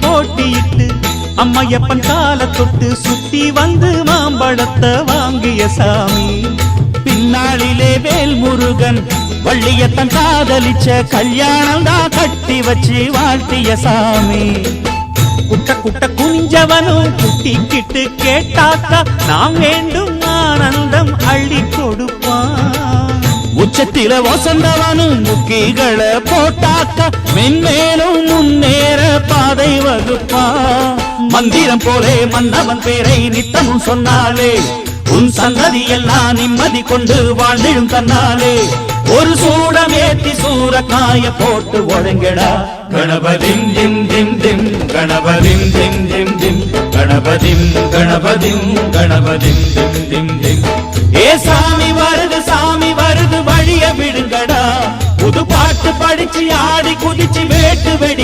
போட்டியிட்டு அம்மையப்பன் கால தொட்டு சுத்தி வந்து மாம்பழத்தை வாங்கிய சாமி. பின்னாளிலே வேல்முருகன் வள்ளியத்தன் காதலிச்ச கல்யாணம் தான் கட்டி வச்சு வாழ்த்திய சாமி. குட்ட குட்ட குஞ்சவனும் குட்டிக்கிட்டு கேட்டாக்கா நாம் வேண்டும் ஆனந்தம் அள்ளி கொடுப்பான். உச்சத்தில வசந்தவனும் முக்கிகளை போட்டாக்கா மென்மேலும் முன்னேற பாதை வகுப்பான். மந்திரம் போலே மன்னவன் பேரை நித்தமும் சொன்னாலே உன் சந்ததி எல்லாம் நிம்மதி கொண்டு வாழ்ந்திடும் தன்னாலே. ஒரு சூடமேத்தி சூரக்காய போட்டு ஒழுங்கடா. கணபதிம் திம் திம் திம் கணபதிம் திம் திம் திம் கணபதிம் கணபதிம் கணபதிம் திம் திம் திம். ஏ சாமி வருது வழிய விடுங்கடா. புது பாட்டு படிச்சு ஆடி குதிச்சு வேட்டு வெடி